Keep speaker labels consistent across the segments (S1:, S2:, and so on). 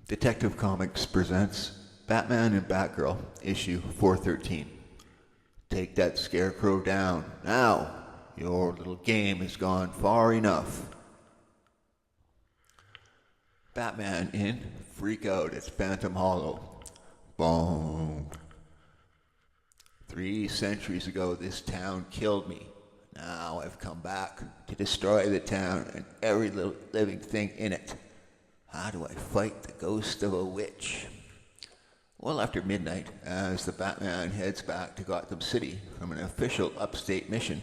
S1: Detective Comics presents Batman and Batgirl, issue 413. Take that scarecrow down, now! Your little game has gone far enough. Batman in Freak Out at Phantom Hollow. Boom. 3 centuries ago, this town killed me. Now I've come back to destroy the town and every living thing in it. How do I fight the ghost of a witch? Well, after midnight, as the Batman heads back to Gotham City from an official upstate mission.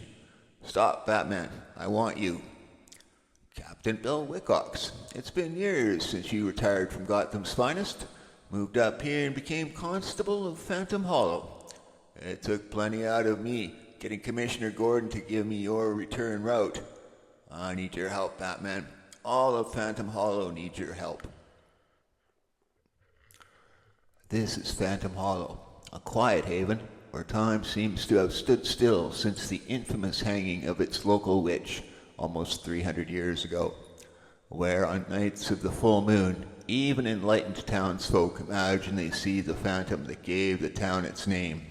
S1: Stop, Batman. I want you. Captain Bill Wilcox. It's been years since you retired from Gotham's finest, moved up here and became Constable of Phantom Hollow. It took plenty out of me getting Commissioner Gordon to give me your return route. I need your help, Batman. All of Phantom Hollow needs your help. This is Phantom Hollow, a quiet haven where time seems to have stood still since the infamous hanging of its local witch almost 300 years ago, where on nights of the full moon, even enlightened townsfolk imagine they see the phantom that gave the town its name,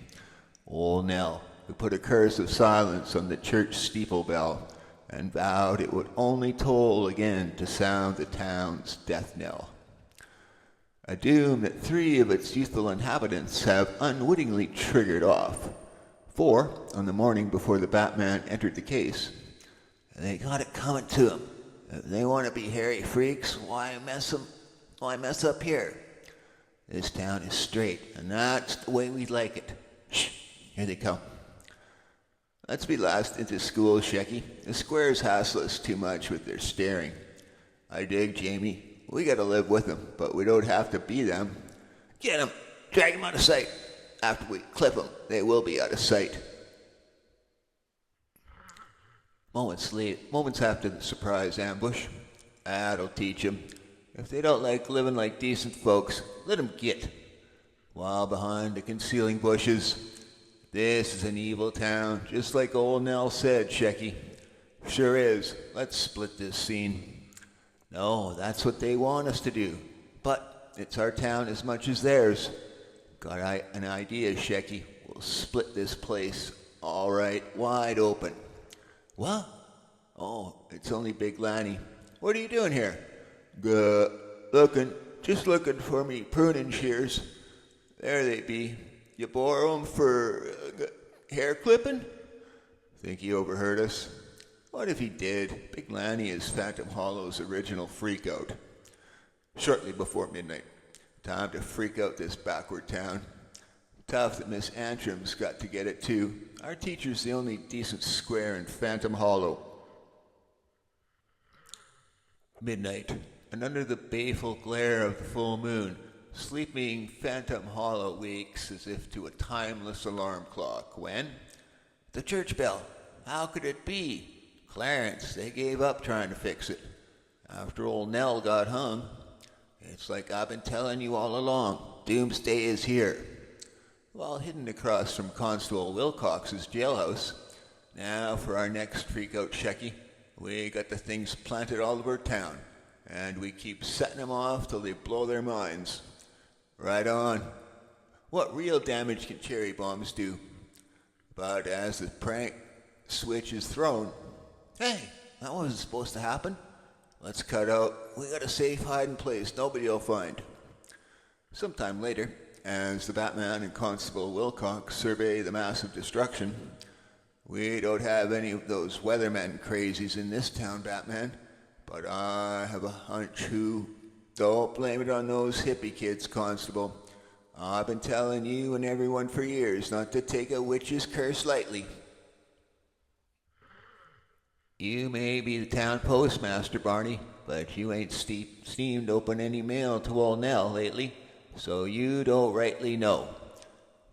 S1: Old Nell, who put a curse of silence on the church steeple bell and vowed it would only toll again to sound the town's death knell. A doom that 3 of its youthful inhabitants have unwittingly triggered off. 4 on the morning before the Batman entered the case. They got it coming to them. If they want to be hairy freaks, why mess up here? This town is straight, and that's the way we like it. Shh, here they come. Let's be last into school, Shecky. The squares hassle us too much with their staring. I dig, Jamie. We gotta live with them, but we don't have to be them. Get them! Drag them out of sight! After we clip them, they will be out of sight. Moments after the surprise ambush, that'll teach them. If they don't like living like decent folks, let them get. While behind the concealing bushes, this is an evil town, just like old Nell said, Shecky. Sure is. Let's split this scene. No, that's what they want us to do. But it's our town as much as theirs. Got an idea, Shecky. We'll split this place, all right, wide open. What? Oh, it's only Big Lanny. What are you doing here? Just looking for me pruning shears. There they be. You borrow 'em for hair clipping? Think he overheard us? What if he did? Big Lanny is Phantom Hollow's original freakout. Shortly before midnight. Time to freak out this backward town. Tough that Miss Antrim's got to get it too. Our teacher's the only decent square in Phantom Hollow. Midnight, and under the baleful glare of the full moon, sleeping Phantom Hollow wakes as if to a timeless alarm clock. When? The church bell. How could it be? Clarence, they gave up trying to fix it. After old Nell got hung. It's like I've been telling you all along. Doomsday is here. While hidden across from Constable Wilcox's jailhouse. Now for our next freak-out, Shecky. We got the things planted all over town. And we keep setting them off till they blow their minds. Right on. What real damage can cherry bombs do? But as the prank switch is thrown, hey, that wasn't supposed to happen. Let's cut out. We got a safe hiding place nobody will find. Sometime later, as the Batman and Constable Wilcox survey the massive destruction, we don't have any of those weathermen crazies in this town, Batman. But I have a hunch who... Don't blame it on those hippie kids, Constable. I've been telling you and everyone for years not to take a witch's curse lightly. You may be the town postmaster, Barney, but you ain't steamed open any mail to old Nell lately, so you don't rightly know.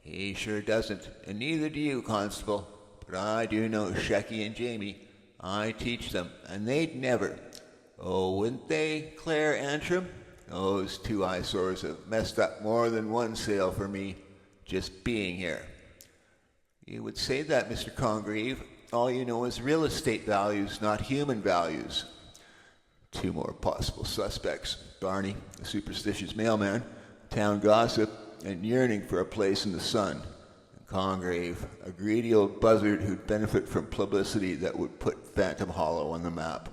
S1: He sure doesn't, and neither do you, Constable. But I do know Shecky and Jamie. I teach them, and they'd never... Oh, wouldn't they, Claire Antrim? Those 2 eyesores have messed up more than one sale for me, just being here. You would say that, Mr. Congreve. All you know is real estate values, not human values. Two more possible suspects: Barney, the superstitious mailman, town gossip, and yearning for a place in the sun; and Congreve, a greedy old buzzard who'd benefit from publicity that would put Phantom Hollow on the map.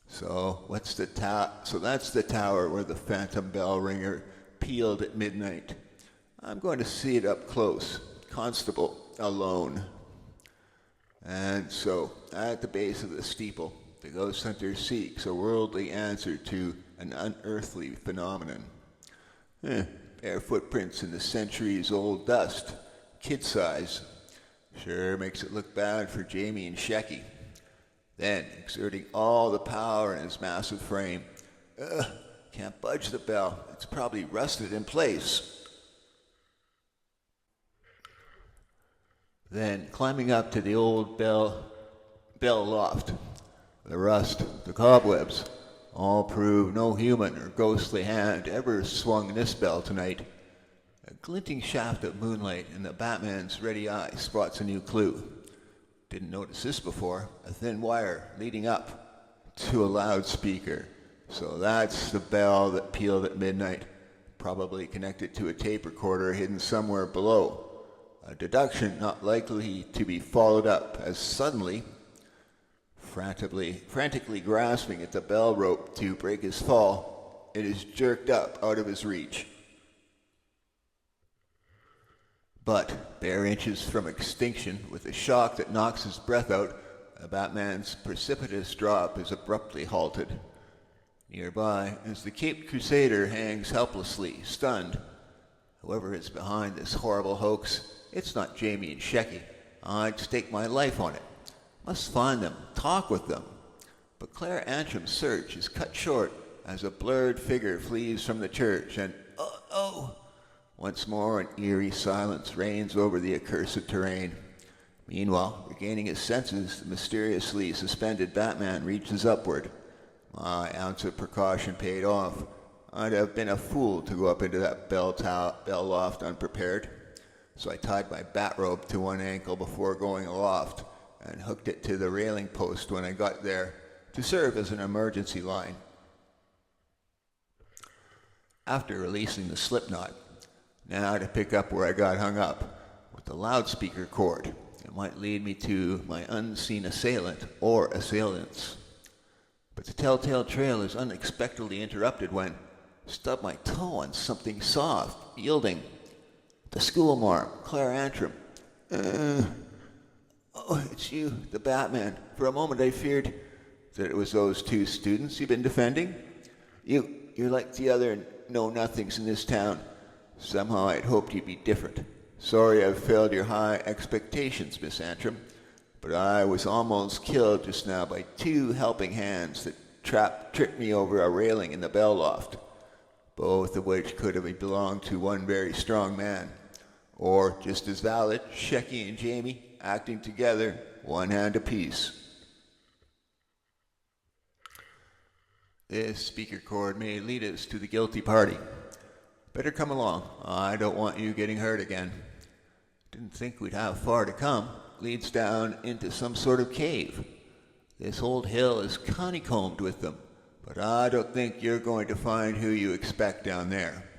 S1: So that's the tower where the phantom bell ringer pealed at midnight. I'm going to see it up close. Constable alone. And so, at the base of the steeple, the ghost hunter seeks a worldly answer to an unearthly phenomenon. Bare footprints in the centuries-old dust, kid size. Sure makes it look bad for Jamie and Shecky. Then, exerting all the power in his massive frame, can't budge the bell. It's probably rusted in place. Then, climbing up to the old bell loft, the rust, the cobwebs, all prove no human or ghostly hand ever swung this bell tonight. A glinting shaft of moonlight in the Batman's ready eye spots a new clue. Didn't notice this before. A thin wire leading up to a loudspeaker. So that's the bell that pealed at midnight, probably connected to a tape recorder hidden somewhere below. A deduction not likely to be followed up, as suddenly, frantically grasping at the bell rope to break his fall, it is jerked up out of his reach. But, bare inches from extinction, with a shock that knocks his breath out, the Batman's precipitous drop is abruptly halted. Nearby, as the Caped Crusader hangs helplessly, stunned. Whoever is behind this horrible hoax, it's not Jamie and Shecky. I'd stake my life on it. Must find them, talk with them. But Claire Antrim's search is cut short as a blurred figure flees from the church, and once more an eerie silence reigns over the accursed terrain. Meanwhile, regaining his senses, the mysteriously suspended Batman reaches upward. My ounce of precaution paid off. I'd have been a fool to go up into that bell loft unprepared. So I tied my bat rope to one ankle before going aloft and hooked it to the railing post when I got there to serve as an emergency line. After releasing the slip knot, now to pick up where I got hung up with the loudspeaker cord. It might lead me to my unseen assailant or assailants. But the telltale trail is unexpectedly interrupted when I stub my toe on something soft, yielding. The schoolmarm, Claire Antrim. It's you, the Batman. For a moment I feared that it was those two students you've been defending. You're like the other know-nothings in this town. Somehow I'd hoped you'd be different. Sorry I've failed your high expectations, Miss Antrim, but I was almost killed just now by two helping hands that tripped me over a railing in the bell loft, both of which could have belonged to one very strong man. Or, just as valid, Shecky and Jamie acting together, one hand apiece. This speaker cord may lead us to the guilty party. Better come along. I don't want you getting hurt again. Didn't think we'd have far to come. Leads down into some sort of cave. This old hill is honeycombed with them, but I don't think you're going to find who you expect down there.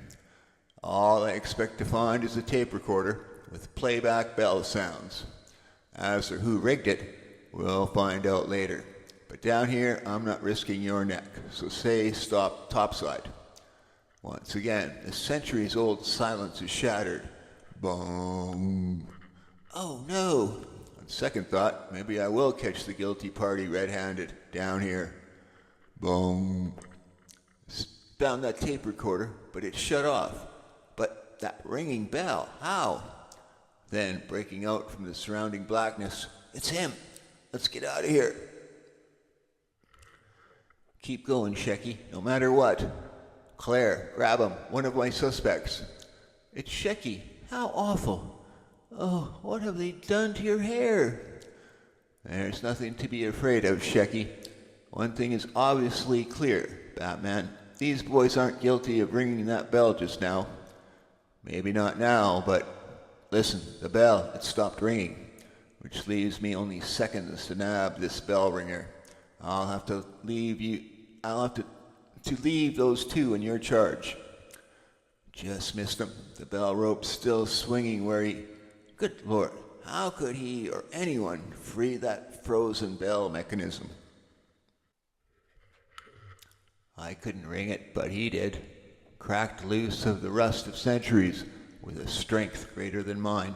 S1: All I expect to find is a tape recorder with playback bell sounds. As for who rigged it, we'll find out later. But down here, I'm not risking your neck, so say stop topside. Once again, the centuries-old silence is shattered. Boom. Oh, no. On second thought, maybe I will catch the guilty party red-handed down here. Boom. Found that tape recorder, but it shut off. But that ringing bell, how? Then, breaking out from the surrounding blackness, it's him. Let's get out of here. Keep going, Shecky, no matter what. Claire, grab him, one of my suspects. It's Shecky. How awful. Oh, what have they done to your hair? There's nothing to be afraid of, Shecky. One thing is obviously clear, Batman. These boys aren't guilty of ringing that bell just now. Maybe not now, but listen, the bell, it stopped ringing, which leaves me only seconds to nab this bell ringer. I'll have to leave I'll have to leave those two in your charge. Just missed him. The bell rope's still swinging where he... Good Lord, how could he or anyone free that frozen bell mechanism? I couldn't ring it, but he did. Cracked loose of the rust of centuries with a strength greater than mine.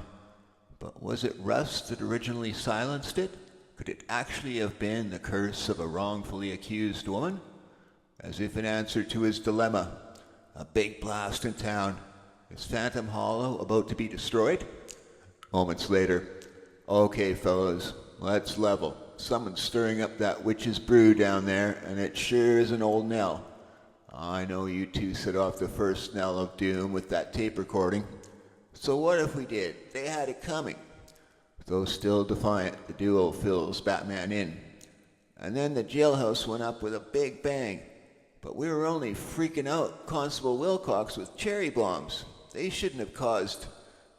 S1: But was it rust that originally silenced it? Could it actually have been the curse of a wrongfully accused woman? As if in answer to his dilemma, a big blast in town. Is Phantom Hollow about to be destroyed? Moments later, okay fellows, let's level. Someone's stirring up that witch's brew down there, and it sure is an old Nell. I know you two set off the first knell of doom with that tape recording. So what if we did? They had it coming. Though still defiant, the duo fills Batman in. And then the jailhouse went up with a big bang. But we were only freaking out Constable Wilcox with cherry bombs. They shouldn't have caused...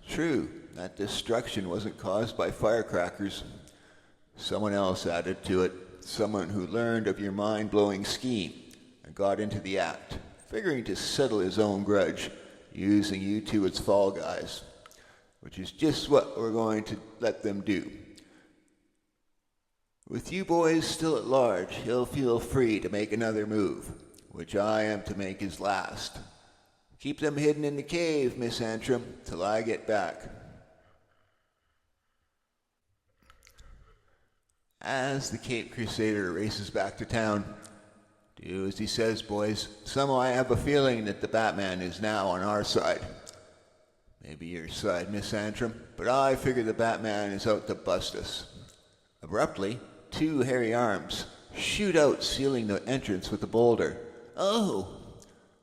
S1: True, that destruction wasn't caused by firecrackers. Someone else added to it. Someone who learned of your mind-blowing scheme and got into the act, figuring to settle his own grudge, using you two as fall guys, which is just what we're going to let them do. With you boys still at large, he'll feel free to make another move, which I am to make his last. Keep them hidden in the cave, Miss Antrim, till I get back. As the Cape Crusader races back to town, do as he says, boys. Somehow I have a feeling that the Batman is now on our side. Maybe your side, Miss Antrim, but I figure the Batman is out to bust us. Abruptly, two hairy arms shoot out, sealing the entrance with a boulder. Oh!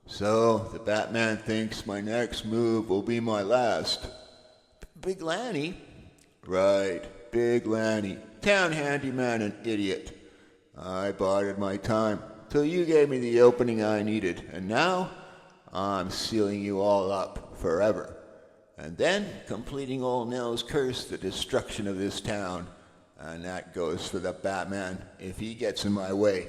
S1: So, the Batman thinks my next move will be my last. Big Lanny? Right, Big Lanny. Town handyman and idiot. I bided my time till you gave me the opening I needed, and now I'm sealing you all up forever. And then completing old Nell's curse, the destruction of this town. And that goes for the Batman if he gets in my way.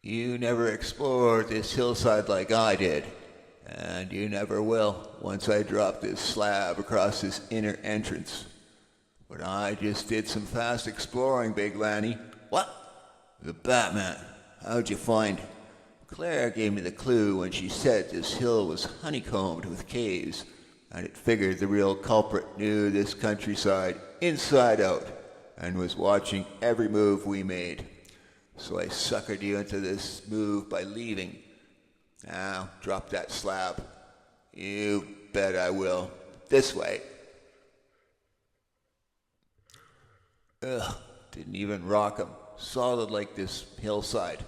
S1: You never explored this hillside like I did, and you never will once I drop this slab across this inner entrance. But I just did some fast exploring, Big Lanny. What? The Batman. How'd you find it? Claire gave me the clue when she said this hill was honeycombed with caves, and it figured the real culprit knew this countryside inside out and was watching every move we made. So I suckered you into this move by leaving. Now, drop that slab. You bet I will. This way. Ugh, didn't even rock 'em. Solid like this hillside.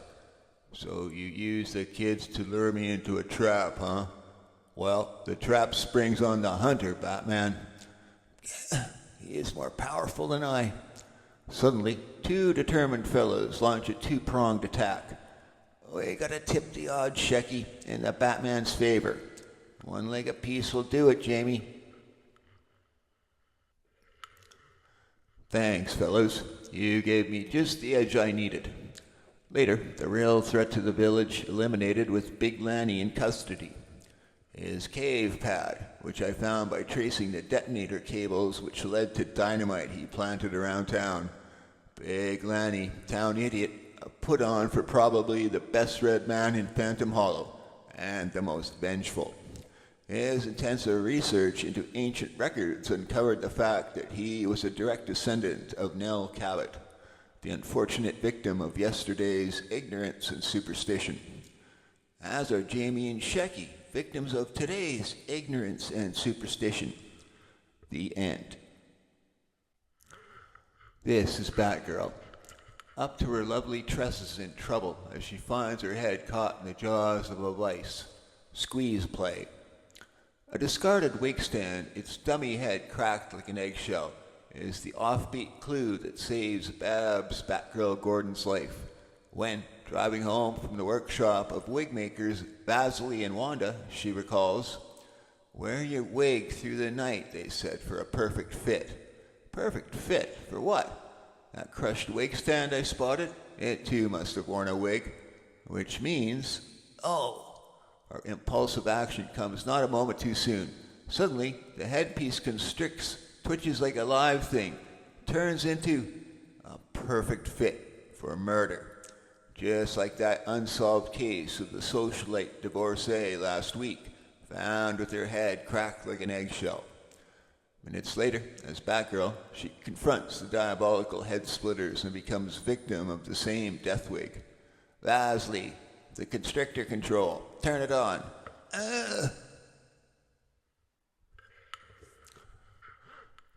S1: So you used the kids to lure me into a trap, huh? Well, the trap springs on the hunter, Batman. He is more powerful than I. Suddenly, two determined fellows launch a two-pronged attack. We gotta tip the odds, Shecky, in the Batman's favor. One leg apiece will do it, Jamie. Thanks, fellows. You gave me just the edge I needed. Later, the real threat to the village eliminated with Big Lanny in custody. His cave pad, which I found by tracing the detonator cables which led to dynamite he planted around town. Big Lanny, town idiot, a put on for probably the best red man in Phantom Hollow, and the most vengeful. His intensive research into ancient records uncovered the fact that he was a direct descendant of Nell Cabot, the unfortunate victim of yesterday's ignorance and superstition. As are Jamie and Shecky, victims of today's ignorance and superstition. The end. This is Batgirl, up to her lovely tresses in trouble as she finds her head caught in the jaws of a vice. Squeeze play. A discarded wig stand, its dummy head cracked like an eggshell, is the offbeat clue that saves Babs Batgirl Gordon's life when, driving home from the workshop of wig makers Vasily and Wanda, she recalls, "Wear your wig through the night," they said, "for a perfect fit." Perfect fit for what? That crushed wig stand I spotted? it too must have worn a wig, which means, oh, our impulsive action comes not a moment too soon. Suddenly, the headpiece constricts, twitches like a live thing, turns into a perfect fit for murder. Just like that unsolved case of the socialite divorcee last week, found with her head cracked like an eggshell. Minutes later, as Batgirl, she confronts the diabolical head splitters and becomes victim of the same death wig. Vasley, the constrictor control, turn it on.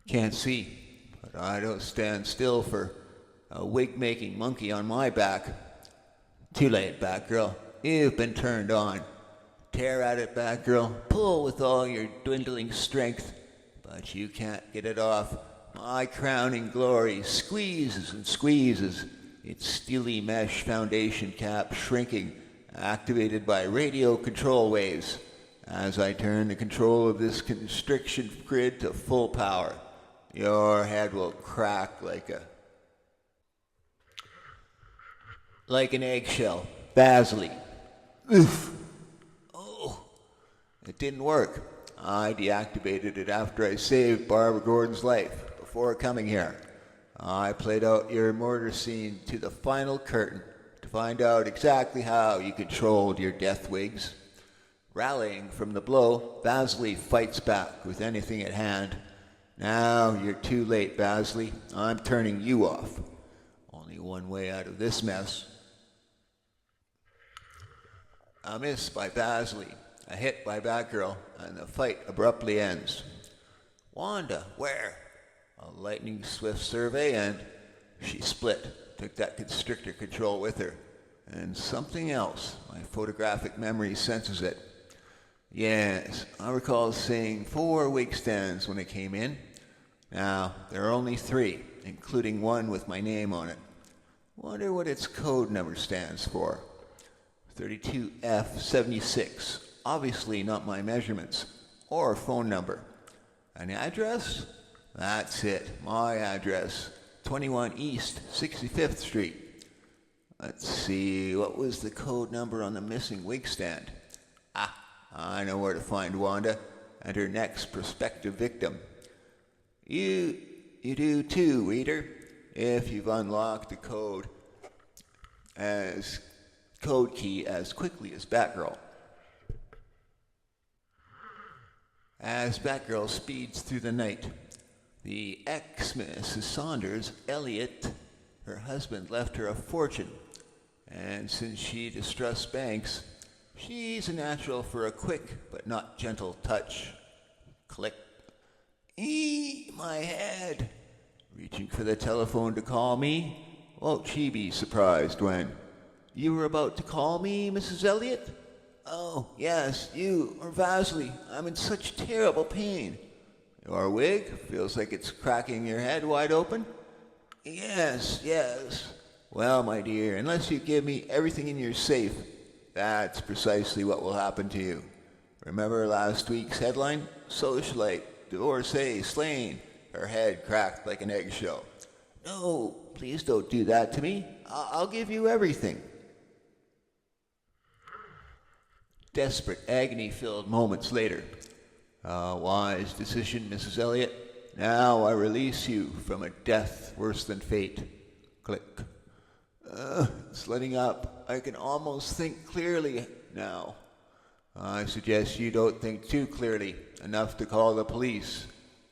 S1: Can't see, but I don't stand still for a wig-making monkey on my back. Too late, Batgirl. You've been turned on. Tear at it, Batgirl. Pull with all your dwindling strength. But you can't get it off. My crowning glory squeezes and squeezes, its steely mesh foundation cap shrinking, activated by radio control waves, as I turn the control of this constriction grid to full power. Your head will crack like an eggshell. Vaseline. Oof. Oh, it didn't work. I deactivated it after I saved Barbara Gordon's life before coming here. I played out your murder scene to the final curtain to find out exactly how you controlled your death wigs. Rallying from the blow, Vaseline fights back with anything at hand. Now you're too late, Vaseline. I'm turning you off. Only one way out of this mess. A miss by Vaseline, a hit by Batgirl, and the fight abruptly ends. Wanda, where? A lightning swift survey, and she split, took that constrictor control with her. And something else, my photographic memory senses it. Yes, I recall seeing 4 wig stands when I came in. Now, there are only 3, including one with my name on it. Wonder what its code number stands for. 32F76, obviously not my measurements, or phone number. An address? That's it, my address, 21 East 65th Street. Let's see, what was the code number on the missing wig stand? I know where to find Wanda and her next prospective victim. You do too, reader, if you've unlocked the code key as quickly as Batgirl. As Batgirl speeds through the night, the ex-Mrs. Saunders, Elliot, her husband, left her a fortune, and since she distrusts banks, she's a natural for a quick but not gentle touch. Click. My head. Reaching for the telephone to call me? Won't she be surprised when... You were about to call me, Mrs. Elliot? Oh, yes, you, or Vaseline. I'm in such terrible pain. Your wig feels like it's cracking your head wide open? Yes. Well, my dear, unless you give me everything in your safe, that's precisely what will happen to you. Remember last week's headline? Socialite, divorcee, slain, her head cracked like an eggshell. No, please don't do that to me. I'll give you everything. Desperate, agony-filled moments later. Wise decision, Mrs. Elliot. Now I release you from a death worse than fate. Click. It's letting up. I can almost think clearly now. I suggest you don't think too clearly, enough to call the police.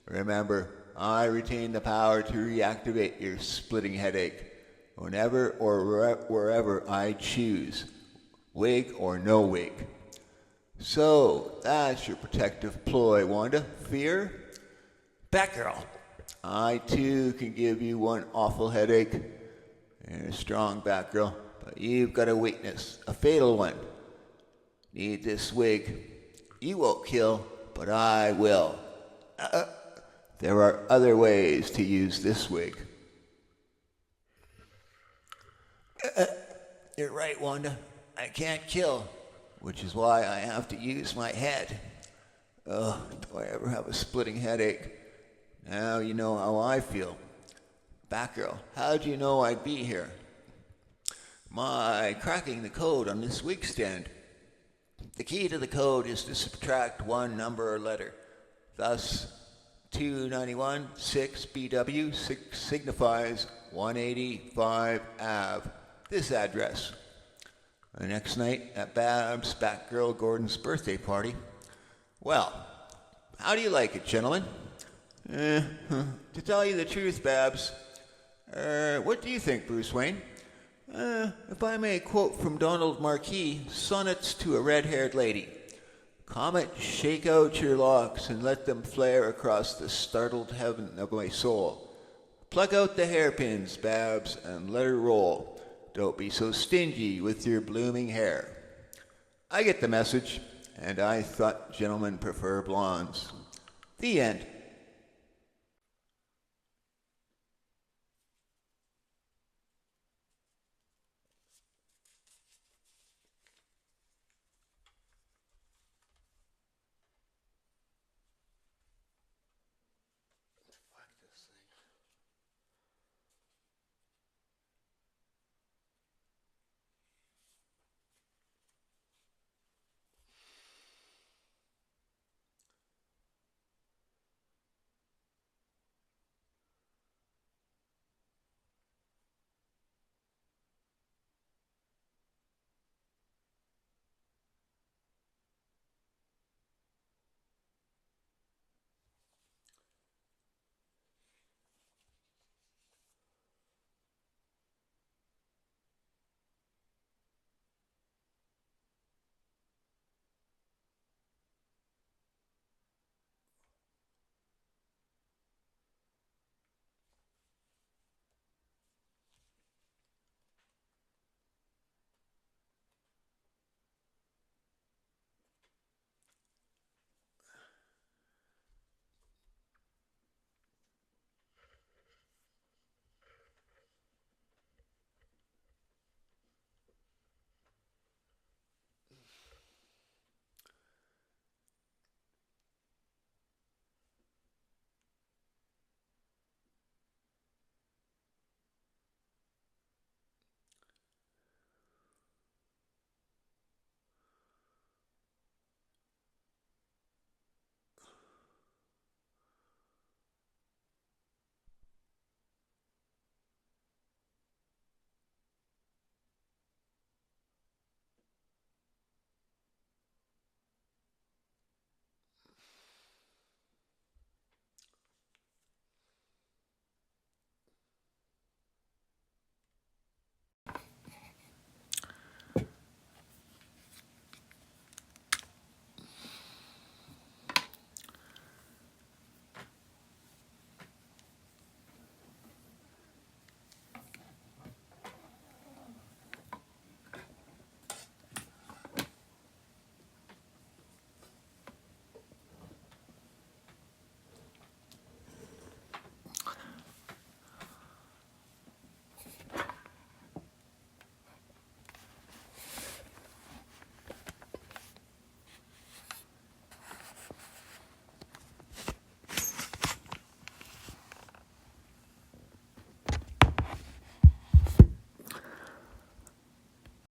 S1: Remember, I retain the power to reactivate your splitting headache whenever or wherever I choose, wig or no wig. So, that's your protective ploy, Wanda. Fear? Batgirl. I, too, can give you one awful headache. You're a strong Batgirl, but you've got a weakness, a fatal one. Need this wig. You won't kill, but I will. There are other ways to use this wig. You're right, Wanda. I can't kill. Which is why I have to use my head. Do I ever have a splitting headache? Now you know how I feel. Batgirl, how'd you know I'd be here? My cracking the code on this wig stand. The key to the code is to subtract one number or letter. Thus, 291 6BW signifies 185 Ave. This address. The next night at Babs' Batgirl Gordon's birthday party. Well, how do you like it, gentlemen? To tell you the truth, Babs, what do you think, Bruce Wayne? If I may quote from Donald Marquis, Sonnets to a Red-Haired Lady. Comet, shake out your locks and let them flare across the startled heaven of my soul. Pluck out the hairpins, Babs, and let her roll. Don't be so stingy with your blooming hair. I get the message, and I thought gentlemen prefer blondes. The end.